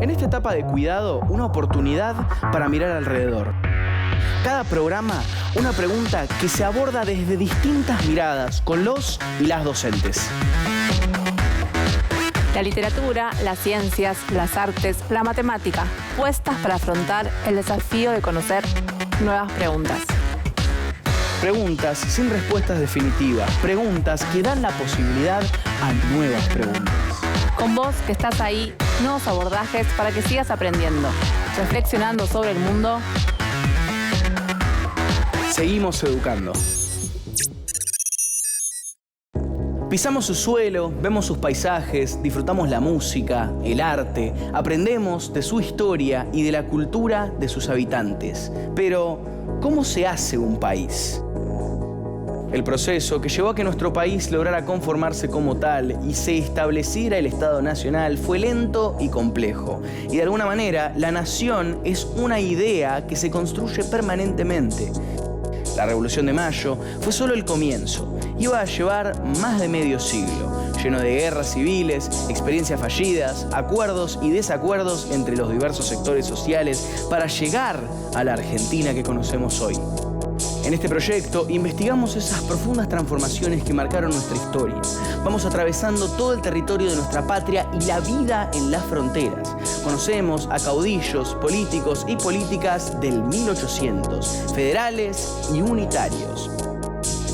En esta etapa de cuidado, una oportunidad para mirar alrededor. Cada programa, una pregunta que se aborda desde distintas miradas con los y las docentes. La literatura, las ciencias, las artes, la matemática, puestas para afrontar el desafío de conocer nuevas preguntas. Preguntas sin respuestas definitivas, preguntas que dan la posibilidad a nuevas preguntas. Con vos que estás ahí, nuevos abordajes para que sigas aprendiendo, reflexionando sobre el mundo. Seguimos educando. Pisamos su suelo, vemos sus paisajes, disfrutamos la música, el arte, aprendemos de su historia y de la cultura de sus habitantes. Pero, ¿cómo se hace un país? El proceso que llevó a que nuestro país lograra conformarse como tal y se estableciera el Estado Nacional fue lento y complejo. Y de alguna manera, la nación es una idea que se construye permanentemente. La Revolución de Mayo fue solo el comienzo. Iba a llevar más de medio siglo, lleno de guerras civiles, experiencias fallidas, acuerdos y desacuerdos entre los diversos sectores sociales para llegar a la Argentina que conocemos hoy. En este proyecto investigamos esas profundas transformaciones que marcaron nuestra historia. Vamos atravesando todo el territorio de nuestra patria y la vida en las fronteras. Conocemos a caudillos, políticos y políticas del 1800, federales y unitarios.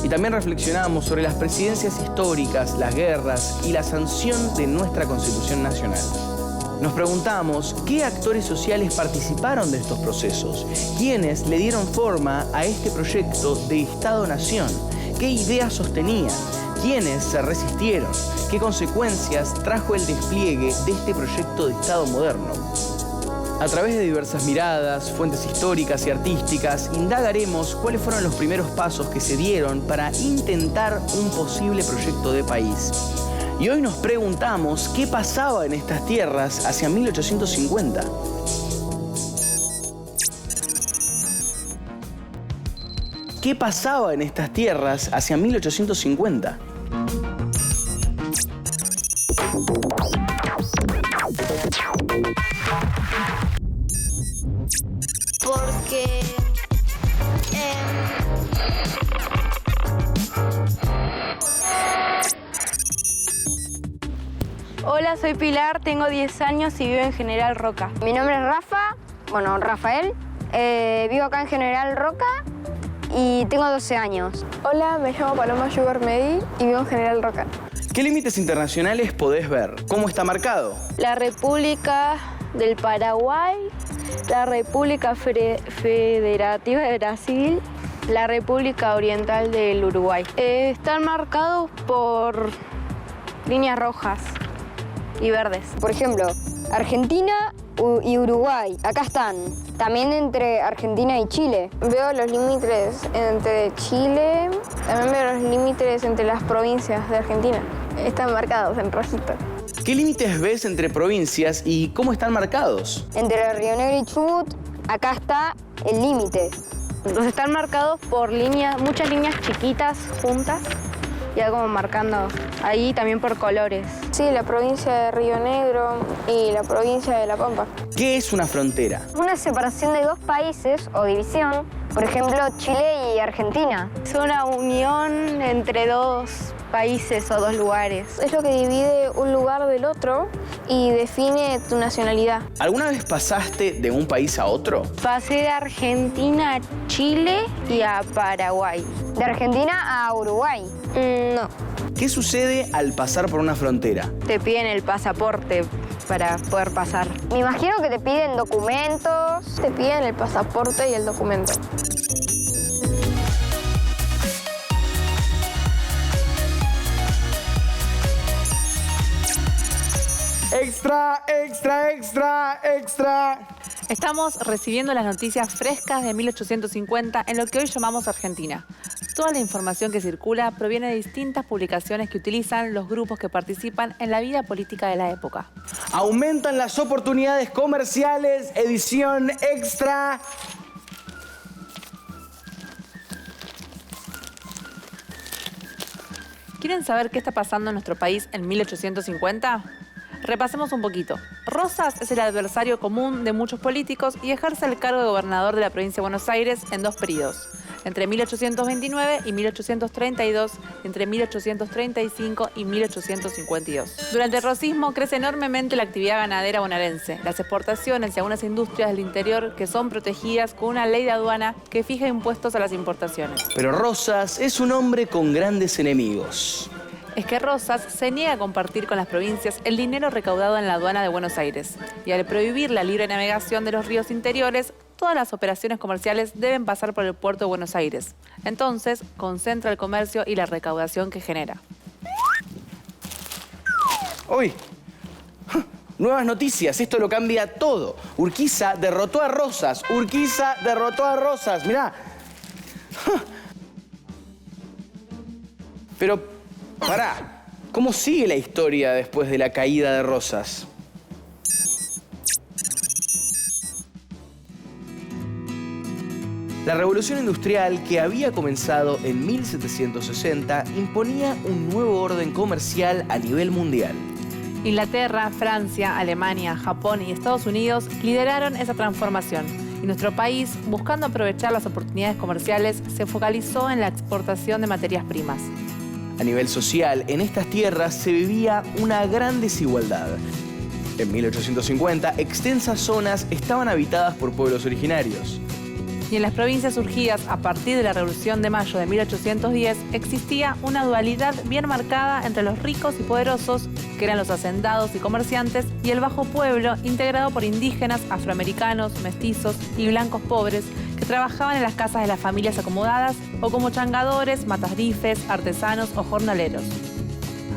Y también reflexionamos sobre las presidencias históricas, las guerras y la sanción de nuestra Constitución Nacional. Nos preguntamos qué actores sociales participaron de estos procesos, quiénes le dieron forma a este proyecto de Estado-Nación, qué ideas sostenían, quiénes se resistieron, qué consecuencias trajo el despliegue de este proyecto de Estado moderno. A través de diversas miradas, fuentes históricas y artísticas, indagaremos cuáles fueron los primeros pasos que se dieron para intentar un posible proyecto de país. Y hoy nos preguntamos qué pasaba en estas tierras hacia 1850. ¿Qué pasaba en estas tierras hacia 1850? Porque Hola, soy Pilar, tengo 10 años y vivo en General Roca. mi nombre es Rafael, vivo acá en General Roca y tengo 12 años. Hola, me llamo Paloma Sugar Medi y vivo en General Roca. ¿Qué límites internacionales podés ver? ¿Cómo está marcado? La República del Paraguay, la República Federativa de Brasil, la República Oriental del Uruguay. Están marcados por líneas rojas y verdes. Por ejemplo, Argentina y Uruguay, acá están. También entre Argentina y Chile. Veo los límites entre Chile, también veo los límites entre las provincias de Argentina. Están marcados en rojito. ¿Qué límites ves entre provincias y cómo están marcados? Entre Río Negro y Chubut, acá está el límite. Los están marcados por líneas, muchas líneas chiquitas juntas, ya como marcando ahí también por colores. Sí, la provincia de Río Negro y la provincia de La Pampa. ¿Qué es una frontera? Una separación de dos países o división, por ejemplo, Chile y Argentina. Es una unión entre dos países o dos lugares. Es lo que divide un lugar del otro y define tu nacionalidad. ¿Alguna vez pasaste de un país a otro? Pasé de Argentina a Chile y a Paraguay. De Argentina a Uruguay. No, ¿Qué sucede al pasar por una frontera? te piden el pasaporte para poder pasar. Me imagino que te piden documentos. Te piden el pasaporte y el documento. ¡Extra, extra, extra, extra! Estamos recibiendo las noticias frescas de 1850 en lo que hoy llamamos Argentina. Toda la información que circula proviene de distintas publicaciones que utilizan los grupos que participan en la vida política de la época. Aumentan las oportunidades comerciales, edición extra. ¿Quieren saber qué está pasando en nuestro país en 1850? Repasemos un poquito. Rosas es el adversario común de muchos políticos y ejerce el cargo de gobernador de la provincia de Buenos Aires en 2 periodos, entre 1829 y 1832, y entre 1835 y 1852. Durante el rosismo crece enormemente la actividad ganadera bonaerense, las exportaciones y algunas industrias del interior que son protegidas con una ley de aduana que fija impuestos a las importaciones. Pero Rosas es un hombre con grandes enemigos. Es que Rosas se niega a compartir con las provincias el dinero recaudado en la aduana de Buenos Aires. Y al prohibir la libre navegación de los ríos interiores, todas las operaciones comerciales deben pasar por el puerto de Buenos Aires. Entonces, concentra el comercio y la recaudación que genera. ¡Uy! Nuevas noticias, esto lo cambia todo. Urquiza derrotó a Rosas. Urquiza derrotó a Rosas, mirá. Pero, pará, ¿cómo sigue la historia después de la caída de Rosas? La revolución industrial, que había comenzado en 1760, imponía un nuevo orden comercial a nivel mundial. Inglaterra, Francia, Alemania, Japón y Estados Unidos lideraron esa transformación. Y nuestro país, buscando aprovechar las oportunidades comerciales, se focalizó en la exportación de materias primas. A nivel social, en estas tierras se vivía una gran desigualdad. En 1850, extensas zonas estaban habitadas por pueblos originarios. Y en las provincias surgidas a partir de la Revolución de Mayo de 1810 existía una dualidad bien marcada entre los ricos y poderosos, que eran los hacendados y comerciantes, y el bajo pueblo, integrado por indígenas, afroamericanos, mestizos y blancos pobres, que trabajaban en las casas de las familias acomodadas o como changadores, matarifes, artesanos o jornaleros.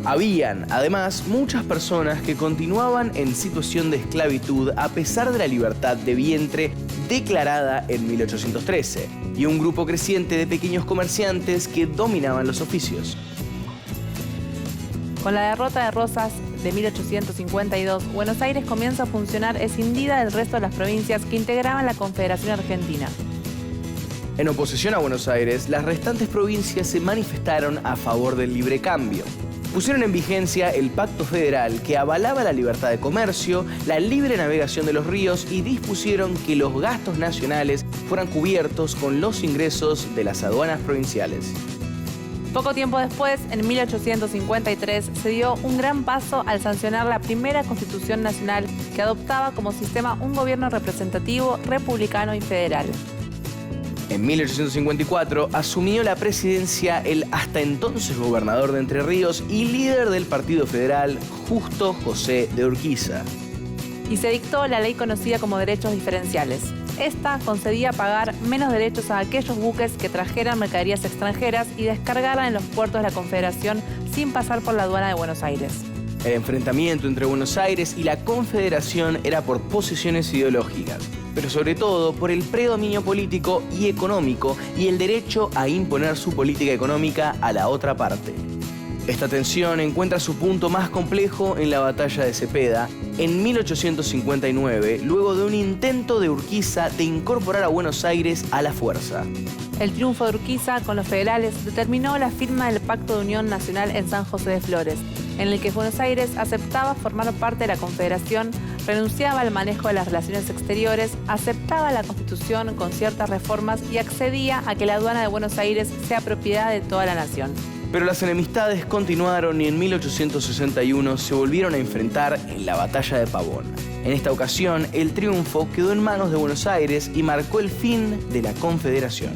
Habían, además, muchas personas que continuaban en situación de esclavitud a pesar de la libertad de vientre declarada en 1813, y un grupo creciente de pequeños comerciantes que dominaban los oficios. Con la derrota de Rosas de 1852, Buenos Aires comienza a funcionar escindida del resto de las provincias que integraban la Confederación Argentina. En oposición a Buenos Aires, las restantes provincias se manifestaron a favor del libre cambio. Pusieron en vigencia el Pacto Federal que avalaba la libertad de comercio, la libre navegación de los ríos y dispusieron que los gastos nacionales fueran cubiertos con los ingresos de las aduanas provinciales. Poco tiempo después, en 1853, se dio un gran paso al sancionar la primera Constitución Nacional que adoptaba como sistema un gobierno representativo, republicano y federal. En 1854 asumió la presidencia el hasta entonces gobernador de Entre Ríos y líder del Partido Federal, Justo José de Urquiza. Y se dictó la ley conocida como derechos diferenciales. Esta concedía pagar menos derechos a aquellos buques que trajeran mercaderías extranjeras y descargaran en los puertos de la Confederación sin pasar por la aduana de Buenos Aires. El enfrentamiento entre Buenos Aires y la Confederación era por posiciones ideológicas, pero sobre todo por el predominio político y económico y el derecho a imponer su política económica a la otra parte. Esta tensión encuentra su punto más complejo en la batalla de Cepeda, en 1859, luego de un intento de Urquiza de incorporar a Buenos Aires a la fuerza. El triunfo de Urquiza con los federales determinó la firma del Pacto de Unión Nacional en San José de Flores, en el que Buenos Aires aceptaba formar parte de la Confederación, renunciaba al manejo de las relaciones exteriores, aceptaba la Constitución con ciertas reformas y accedía a que la aduana de Buenos Aires sea propiedad de toda la nación. Pero las enemistades continuaron y en 1861 se volvieron a enfrentar en la Batalla de Pavón. En esta ocasión, el triunfo quedó en manos de Buenos Aires y marcó el fin de la Confederación.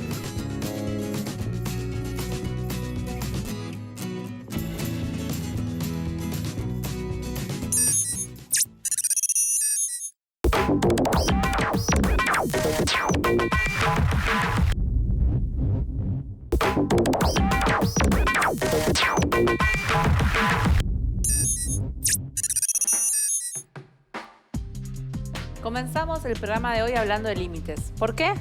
Comenzamos el programa de hoy hablando de límites. ¿Por qué?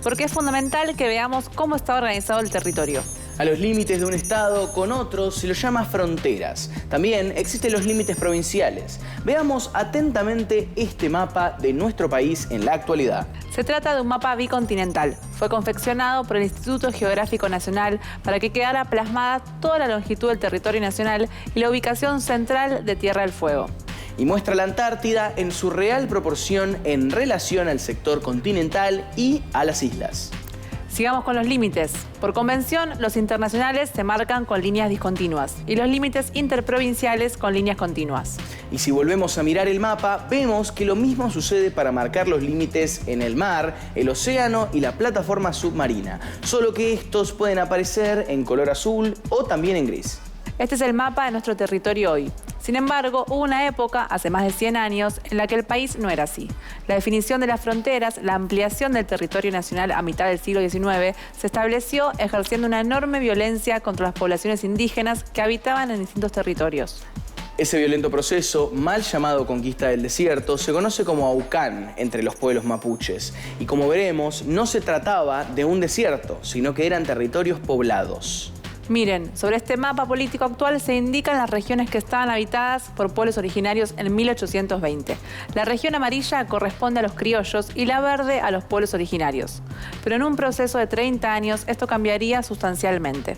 Porque es fundamental que veamos cómo está organizado el territorio. A los límites de un estado con otro se los llama fronteras. También existen los límites provinciales. Veamos atentamente este mapa de nuestro país en la actualidad. Se trata de un mapa bicontinental. Fue confeccionado por el Instituto Geográfico Nacional para que quedara plasmada toda la longitud del territorio nacional y la ubicación central de Tierra del Fuego. y muestra la Antártida en su real proporción en relación al sector continental y a las islas. Sigamos con los límites. Por convención, los internacionales se marcan con líneas discontinuas y los límites interprovinciales con líneas continuas. Y si volvemos a mirar el mapa, vemos que lo mismo sucede para marcar los límites en el mar, el océano y la plataforma submarina, solo que estos pueden aparecer en color azul o también en gris. Este es el mapa de nuestro territorio hoy. Sin embargo, hubo una época, hace más de 100 años, en la que el país no era así. La definición de las fronteras, la ampliación del territorio nacional a mitad del siglo XIX, se estableció ejerciendo una enorme violencia contra las poblaciones indígenas que habitaban en distintos territorios. Ese violento proceso, mal llamado conquista del desierto, se conoce como Aucán entre los pueblos mapuches. Y como veremos, no se trataba de un desierto, sino que eran territorios poblados. Miren, sobre este mapa político actual se indican las regiones que estaban habitadas por pueblos originarios en 1820. La región amarilla corresponde a los criollos y la verde a los pueblos originarios. Pero en un proceso de 30 años esto cambiaría sustancialmente.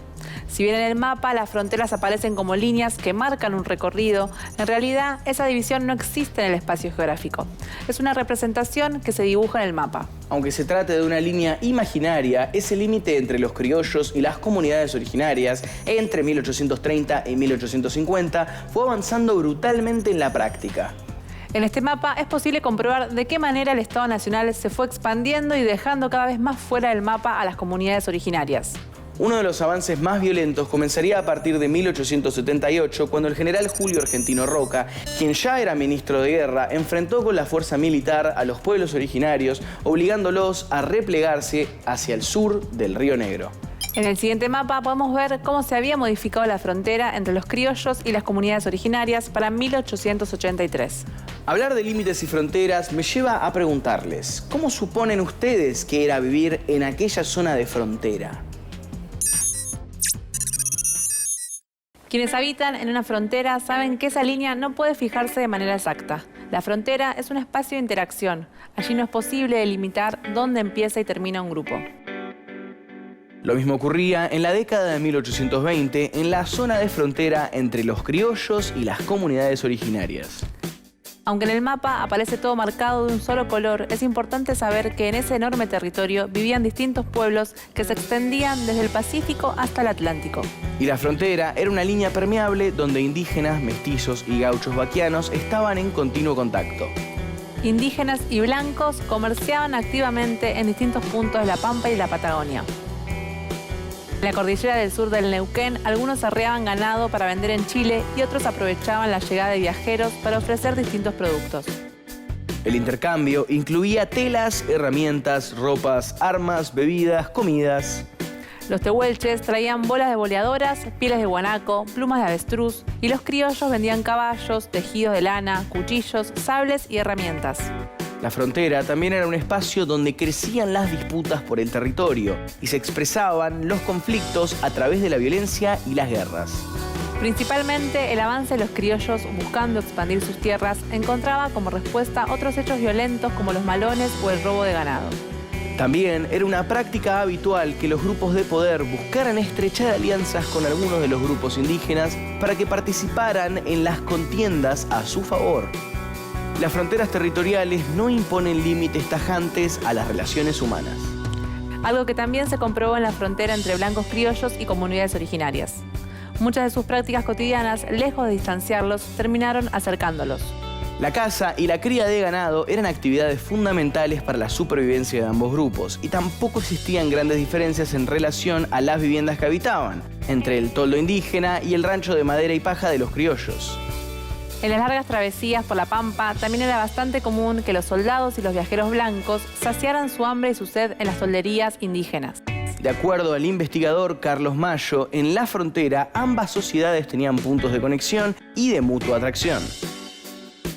Si bien en el mapa las fronteras aparecen como líneas que marcan un recorrido, en realidad esa división no existe en el espacio geográfico. Es una representación que se dibuja en el mapa. Aunque se trate de una línea imaginaria, ese límite entre los criollos y las comunidades originarias, entre 1830 y 1850, fue avanzando brutalmente en la práctica. En este mapa es posible comprobar de qué manera el Estado Nacional se fue expandiendo y dejando cada vez más fuera del mapa a las comunidades originarias. Uno de los avances más violentos comenzaría a partir de 1878, cuando el general Julio Argentino Roca, quien ya era ministro de Guerra, enfrentó con la fuerza militar a los pueblos originarios, obligándolos a replegarse hacia el sur del Río Negro. En el siguiente mapa podemos ver cómo se había modificado la frontera entre los criollos y las comunidades originarias para 1883. Hablar de límites y fronteras me lleva a preguntarles, ¿cómo suponen ustedes que era vivir en aquella zona de frontera? Quienes habitan en una frontera saben que esa línea no puede fijarse de manera exacta. La frontera es un espacio de interacción. Allí no es posible delimitar dónde empieza y termina un grupo. Lo mismo ocurría en la década de 1820 en la zona de frontera entre los criollos y las comunidades originarias. Aunque en el mapa aparece todo marcado de un solo color, es importante saber que en ese enorme territorio vivían distintos pueblos que se extendían desde el Pacífico hasta el Atlántico. Y la frontera era una línea permeable donde indígenas, mestizos y gauchos vaquianos estaban en continuo contacto. Indígenas y blancos comerciaban activamente en distintos puntos de la Pampa y la Patagonia. En la cordillera del sur del Neuquén, algunos arreaban ganado para vender en Chile y otros aprovechaban la llegada de viajeros para ofrecer distintos productos. El intercambio incluía telas, herramientas, ropas, armas, bebidas, comidas. Los tehuelches traían bolas de boleadoras, pieles de guanaco, plumas de avestruz y los criollos vendían caballos, tejidos de lana, cuchillos, sables y herramientas. La frontera también era un espacio donde crecían las disputas por el territorio y se expresaban los conflictos a través de la violencia y las guerras. Principalmente el avance de los criollos buscando expandir sus tierras encontraba como respuesta otros hechos violentos como los malones o el robo de ganado. También era una práctica habitual que los grupos de poder buscaran estrechar alianzas con algunos de los grupos indígenas para que participaran en las contiendas a su favor. Las fronteras territoriales no imponen límites tajantes a las relaciones humanas. Algo que también se comprobó en la frontera entre blancos criollos y comunidades originarias. Muchas de sus prácticas cotidianas, lejos de distanciarlos, terminaron acercándolos. La caza y la cría de ganado eran actividades fundamentales para la supervivencia de ambos grupos y tampoco existían grandes diferencias en relación a las viviendas que habitaban, entre el toldo indígena y el rancho de madera y paja de los criollos. En las largas travesías por la Pampa también era bastante común que los soldados y los viajeros blancos saciaran su hambre y su sed en las tolderías indígenas. De acuerdo al investigador Carlos Mayo, en la frontera ambas sociedades tenían puntos de conexión y de mutua atracción.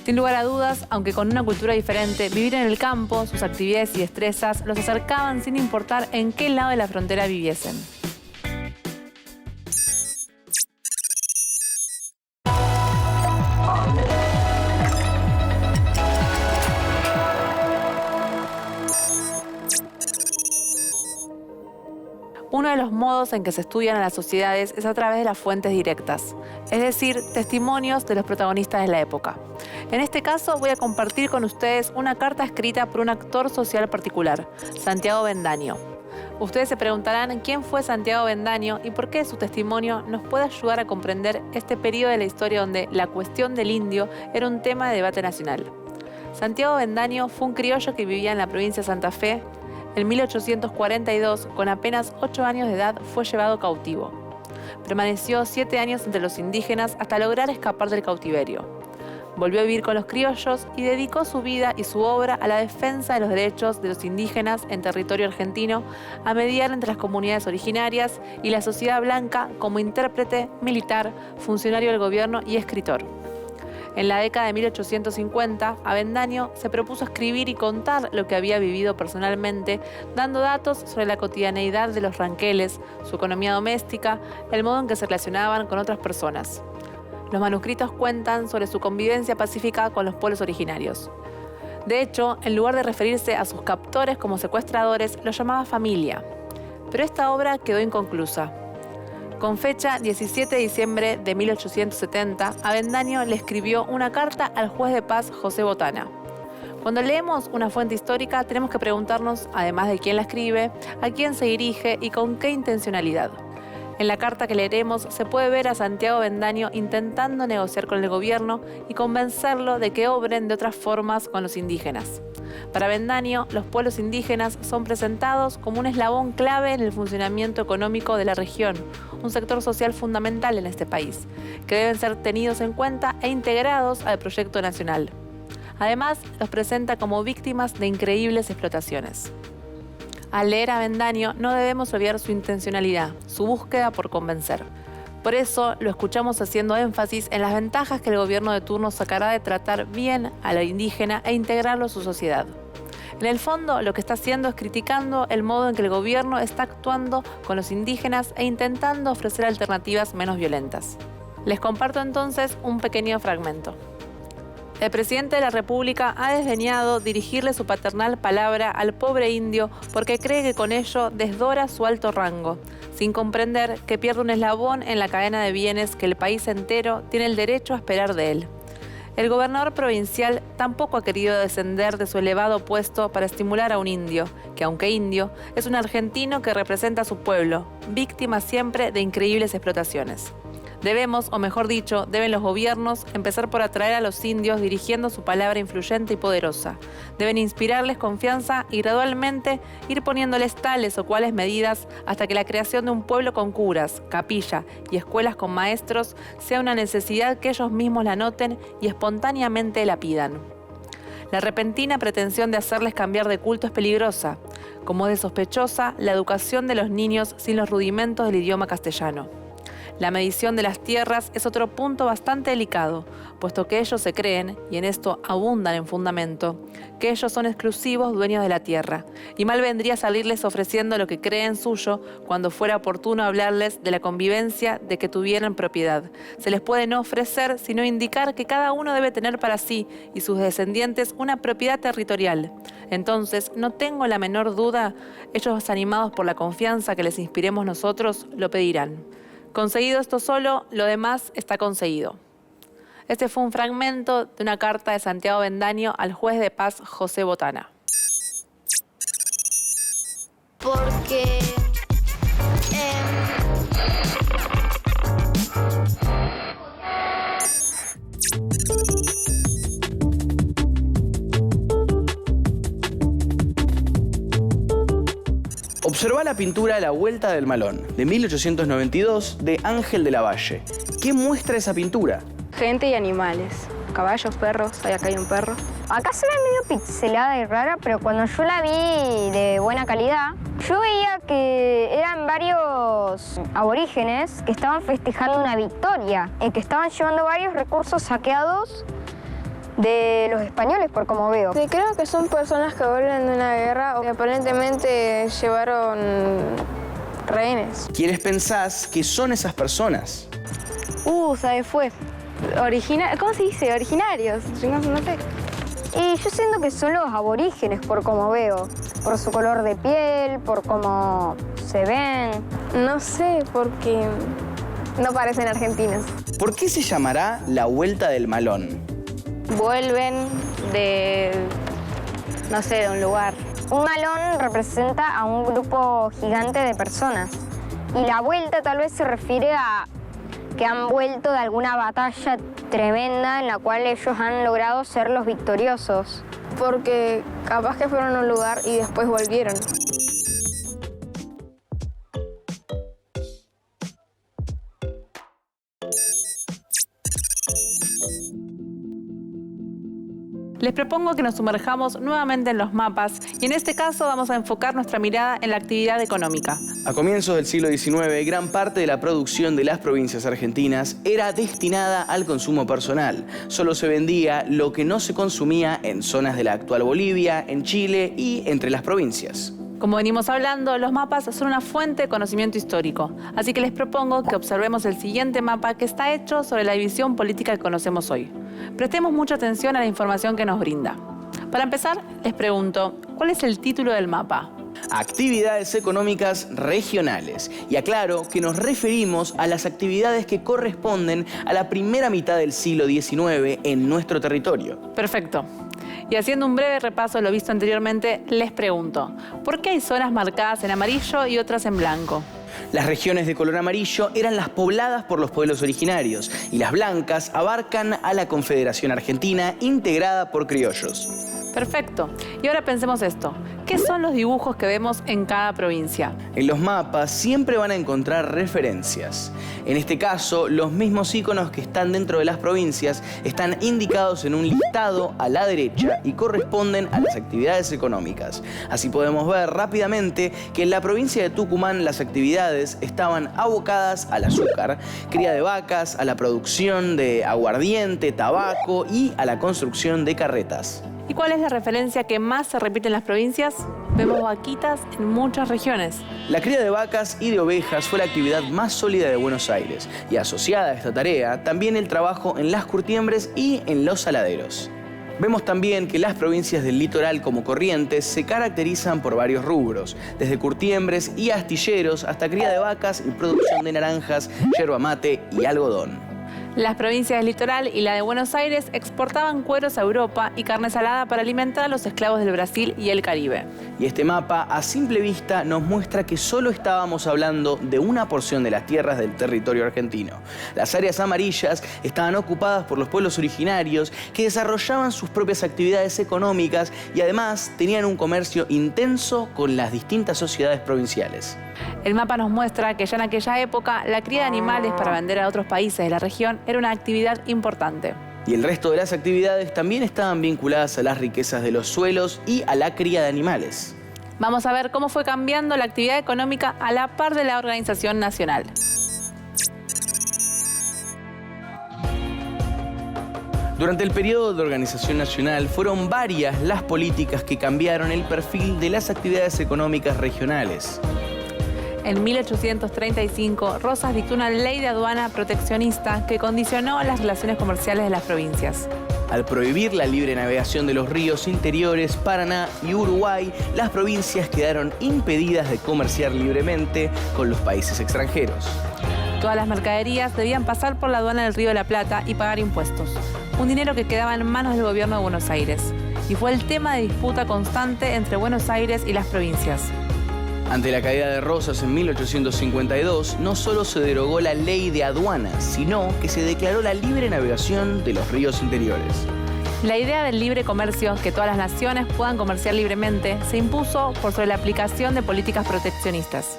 Sin lugar a dudas, aunque con una cultura diferente, vivir en el campo, sus actividades y destrezas los acercaban sin importar en qué lado de la frontera viviesen. Uno de los modos en que se estudian a las sociedades es a través de las fuentes directas, es decir, testimonios de los protagonistas de la época. En este caso voy a compartir con ustedes una carta escrita por un actor social particular, Santiago Bendaño. Ustedes se preguntarán quién fue Santiago Bendaño y por qué su testimonio nos puede ayudar a comprender este periodo de la historia donde la cuestión del indio era un tema de debate nacional. Santiago Bendaño fue un criollo que vivía en la provincia de Santa Fe. En 1842, con apenas 8 años de edad, fue llevado cautivo. Permaneció 7 años entre los indígenas hasta lograr escapar del cautiverio. Volvió a vivir con los criollos y dedicó su vida y su obra a la defensa de los derechos de los indígenas en territorio argentino, a mediar entre las comunidades originarias y la sociedad blanca como intérprete, militar, funcionario del gobierno y escritor. En la década de 1850, Avendaño se propuso escribir y contar lo que había vivido personalmente, dando datos sobre la cotidianeidad de los ranqueles, su economía doméstica, el modo en que se relacionaban con otras personas. Los manuscritos cuentan sobre su convivencia pacífica con los pueblos originarios. De hecho, en lugar de referirse a sus captores como secuestradores, los llamaba familia. Pero esta obra quedó inconclusa. Con fecha 17 de diciembre de 1870, Avendaño le escribió una carta al juez de paz José Botana. Cuando leemos una fuente histórica, tenemos que preguntarnos, además de quién la escribe, a quién se dirige y con qué intencionalidad. En la carta que leeremos se puede ver a Santiago Bendaño intentando negociar con el gobierno y convencerlo de que obren de otras formas con los indígenas. Para Bendaño, los pueblos indígenas son presentados como un eslabón clave en el funcionamiento económico de la región, un sector social fundamental en este país, que deben ser tenidos en cuenta e integrados al proyecto nacional. Además, los presenta como víctimas de increíbles explotaciones. Al leer a Bendaño no debemos olvidar su intencionalidad, su búsqueda por convencer. Por eso lo escuchamos haciendo énfasis en las ventajas que el gobierno de turno sacará de tratar bien a la indígena e integrarlo a su sociedad. En el fondo, lo que está haciendo es criticando el modo en que el gobierno está actuando con los indígenas e intentando ofrecer alternativas menos violentas. Les comparto entonces un pequeño fragmento. El presidente de la República ha desdeñado dirigirle su paternal palabra al pobre indio porque cree que con ello desdora su alto rango, sin comprender que pierde un eslabón en la cadena de bienes que el país entero tiene el derecho a esperar de él. El gobernador provincial tampoco ha querido descender de su elevado puesto para estimular a un indio, que aunque indio, es un argentino que representa a su pueblo, víctima siempre de increíbles explotaciones. Debemos, o mejor dicho, deben los gobiernos empezar por atraer a los indios dirigiendo su palabra influyente y poderosa. Deben inspirarles confianza y gradualmente ir poniéndoles tales o cuales medidas hasta que la creación de un pueblo con curas, capilla y escuelas con maestros sea una necesidad que ellos mismos la noten y espontáneamente la pidan. La repentina pretensión de hacerles cambiar de culto es peligrosa, como es de sospechosa la educación de los niños sin los rudimentos del idioma castellano. La medición de las tierras es otro punto bastante delicado, puesto que ellos se creen, y en esto abundan en fundamento, que ellos son exclusivos dueños de la tierra, y mal vendría salirles ofreciendo lo que creen suyo cuando fuera oportuno hablarles de la convivencia de que tuvieran propiedad. Se les puede no ofrecer, sino indicar que cada uno debe tener para sí y sus descendientes una propiedad territorial. Entonces, no tengo la menor duda, ellos animados por la confianza que les inspiremos nosotros, lo pedirán. Conseguido esto solo, lo demás está conseguido. Este fue un fragmento de una carta de Santiago Bendaño al juez de paz José Botana. Porque Observa la pintura La Vuelta del Malón, de 1892, de Ángel de la Valle. ¿Qué muestra esa pintura? Gente y animales. Caballos, perros, acá hay un perro. Acá se ve medio pixelada y rara, pero cuando yo la vi de buena calidad, yo veía que eran varios aborígenes que estaban festejando una victoria, en que estaban llevando varios recursos saqueados de los españoles, por como veo. Sí, creo que son personas que vuelven de una guerra o que aparentemente llevaron rehenes. ¿Quiénes pensás que son esas personas? ¿Sabes? Fue. ¿Cómo se dice? Originarios. No sé. Y yo siento que son los aborígenes, por como veo. Por su color de piel, por cómo se ven. No sé, porque no parecen argentinos. ¿Por qué se llamará La Vuelta del Malón? vuelven de, no sé, de un lugar. Un malón representa a un grupo gigante de personas. Y la vuelta tal vez se refiere a que han vuelto de alguna batalla tremenda en la cual ellos han logrado ser los victoriosos. Porque capaz que fueron a un lugar y después volvieron. Les propongo que nos sumerjamos nuevamente en los mapas y en este caso vamos a enfocar nuestra mirada en la actividad económica. A comienzos del siglo XIX, gran parte de la producción de las provincias argentinas era destinada al consumo personal. Solo se vendía lo que no se consumía en zonas de la actual Bolivia, en Chile y entre las provincias. Como venimos hablando, los mapas son una fuente de conocimiento histórico, así que les propongo que observemos el siguiente mapa que está hecho sobre la división política que conocemos hoy. Prestemos mucha atención a la información que nos brinda. Para empezar, les pregunto, ¿cuál es el título del mapa? Actividades económicas regionales. Y aclaro que nos referimos a las actividades que corresponden a la primera mitad del siglo XIX en nuestro territorio. Perfecto. Y haciendo un breve repaso de lo visto anteriormente, les pregunto, ¿por qué hay zonas marcadas en amarillo y otras en blanco? Las regiones de color amarillo eran las pobladas por los pueblos originarios y las blancas abarcan a la Confederación Argentina integrada por criollos. Perfecto. Y ahora pensemos esto. ¿Qué son los dibujos que vemos en cada provincia? En los mapas siempre van a encontrar referencias. En este caso, los mismos iconos que están dentro de las provincias están indicados en un listado a la derecha y corresponden a las actividades económicas. Así podemos ver rápidamente que en la provincia de Tucumán las actividades estaban abocadas al azúcar, cría de vacas, a la producción de aguardiente, tabaco y a la construcción de carretas. ¿Y cuál es la referencia que más se repite en las provincias? Vemos vaquitas en muchas regiones. La cría de vacas y de ovejas fue la actividad más sólida de Buenos Aires y asociada a esta tarea también el trabajo en las curtiembres y en los saladeros. Vemos también que las provincias del litoral como Corrientes se caracterizan por varios rubros, desde curtiembres y astilleros hasta cría de vacas y producción de naranjas, yerba mate y algodón. Las provincias del litoral y la de Buenos Aires exportaban cueros a Europa y carne salada para alimentar a los esclavos del Brasil y el Caribe. Y este mapa, a simple vista, nos muestra que solo estábamos hablando de una porción de las tierras del territorio argentino. Las áreas amarillas estaban ocupadas por los pueblos originarios que desarrollaban sus propias actividades económicas y además tenían un comercio intenso con las distintas sociedades provinciales. El mapa nos muestra que ya en aquella época la cría de animales para vender a otros países de la región era una actividad importante. Y el resto de las actividades también estaban vinculadas a las riquezas de los suelos y a la cría de animales. Vamos a ver cómo fue cambiando la actividad económica a la par de la organización nacional. Durante el periodo de organización nacional fueron varias las políticas que cambiaron el perfil de las actividades económicas regionales. En 1835, Rosas dictó una ley de aduana proteccionista que condicionó las relaciones comerciales de las provincias. Al prohibir la libre navegación de los ríos interiores, Paraná y Uruguay, las provincias quedaron impedidas de comerciar libremente con los países extranjeros. Todas las mercaderías debían pasar por la aduana del Río de la Plata y pagar impuestos, un dinero que quedaba en manos del gobierno de Buenos Aires, y fue el tema de disputa constante entre Buenos Aires y las provincias. Ante la caída de Rosas en 1852, no solo se derogó la ley de aduanas, sino que se declaró la libre navegación de los ríos interiores. La idea del libre comercio, que todas las naciones puedan comerciar libremente, se impuso por sobre la aplicación de políticas proteccionistas.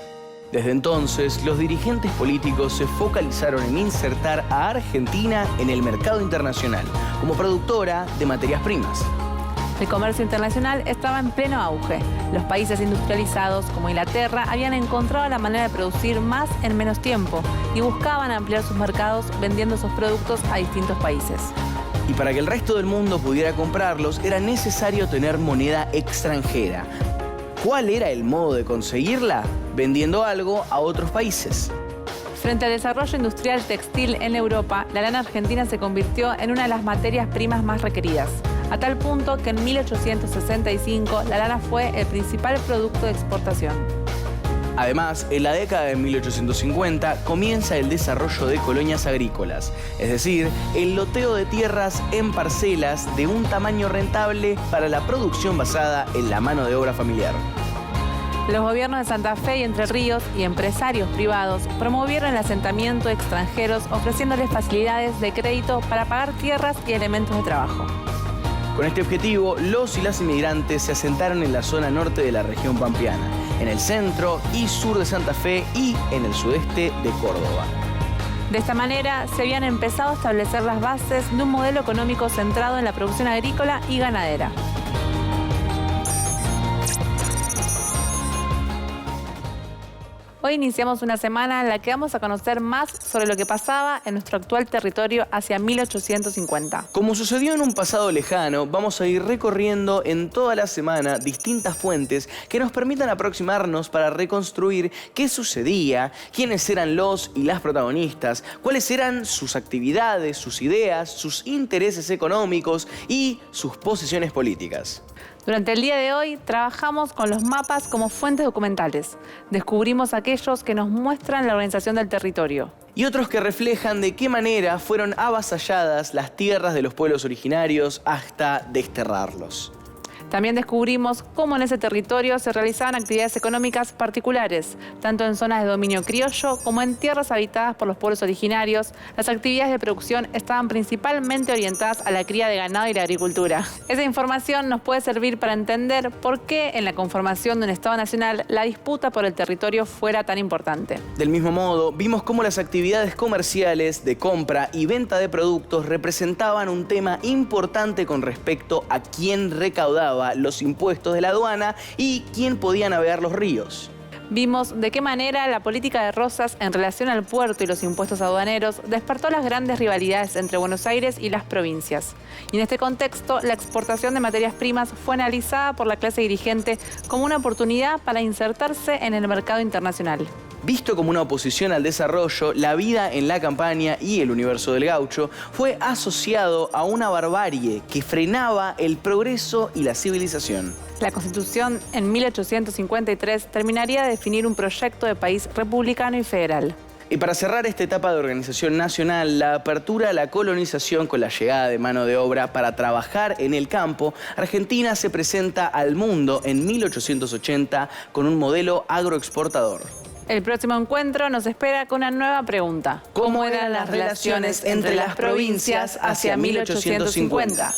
Desde entonces, los dirigentes políticos se focalizaron en insertar a Argentina en el mercado internacional como productora de materias primas. El comercio internacional estaba en pleno auge. Los países industrializados, como Inglaterra, habían encontrado la manera de producir más en menos tiempo y buscaban ampliar sus mercados vendiendo sus productos a distintos países. Y para que el resto del mundo pudiera comprarlos, era necesario tener moneda extranjera. ¿Cuál era el modo de conseguirla? Vendiendo algo a otros países. Frente al desarrollo industrial textil en Europa, la lana argentina se convirtió en una de las materias primas más requeridas, a tal punto que en 1865 la lana fue el principal producto de exportación. Además, en la década de 1850 comienza el desarrollo de colonias agrícolas, es decir, el loteo de tierras en parcelas de un tamaño rentable para la producción basada en la mano de obra familiar. Los gobiernos de Santa Fe y Entre Ríos y empresarios privados promovieron el asentamiento de extranjeros ofreciéndoles facilidades de crédito para pagar tierras y elementos de trabajo. Con este objetivo, los y las inmigrantes se asentaron en la zona norte de la región pampeana, en el centro y sur de Santa Fe y en el sudeste de Córdoba. De esta manera, se habían empezado a establecer las bases de un modelo económico centrado en la producción agrícola y ganadera. Hoy iniciamos una semana en la que vamos a conocer más sobre lo que pasaba en nuestro actual territorio hacia 1850. Como sucedió en un pasado lejano, vamos a ir recorriendo en toda la semana distintas fuentes que nos permitan aproximarnos para reconstruir qué sucedía, quiénes eran los y las protagonistas, cuáles eran sus actividades, sus ideas, sus intereses económicos y sus posiciones políticas. Durante el día de hoy trabajamos con los mapas como fuentes documentales. Descubrimos aquellos que nos muestran la organización del territorio. Y otros que reflejan de qué manera fueron avasalladas las tierras de los pueblos originarios hasta desterrarlos. También descubrimos cómo en ese territorio se realizaban actividades económicas particulares, tanto en zonas de dominio criollo como en tierras habitadas por los pueblos originarios. Las actividades de producción estaban principalmente orientadas a la cría de ganado y la agricultura. Esa información nos puede servir para entender por qué en la conformación de un Estado nacional la disputa por el territorio fuera tan importante. Del mismo modo, vimos cómo las actividades comerciales de compra y venta de productos representaban un tema importante con respecto a quién recaudaba los impuestos de la aduana y quién podía navegar los ríos. Vimos de qué manera la política de Rosas en relación al puerto y los impuestos aduaneros despertó las grandes rivalidades entre Buenos Aires y las provincias. Y en este contexto, la exportación de materias primas fue analizada por la clase dirigente como una oportunidad para insertarse en el mercado internacional. Visto como una oposición al desarrollo, la vida en la campaña y el universo del gaucho fue asociado a una barbarie que frenaba el progreso y la civilización. La Constitución en 1853 terminaría de definir un proyecto de país republicano y federal. Y para cerrar esta etapa de organización nacional, la apertura a la colonización con la llegada de mano de obra para trabajar en el campo, Argentina se presenta al mundo en 1880 con un modelo agroexportador. El próximo encuentro nos espera con una nueva pregunta. ¿Cómo eran las relaciones entre las provincias hacia 1850?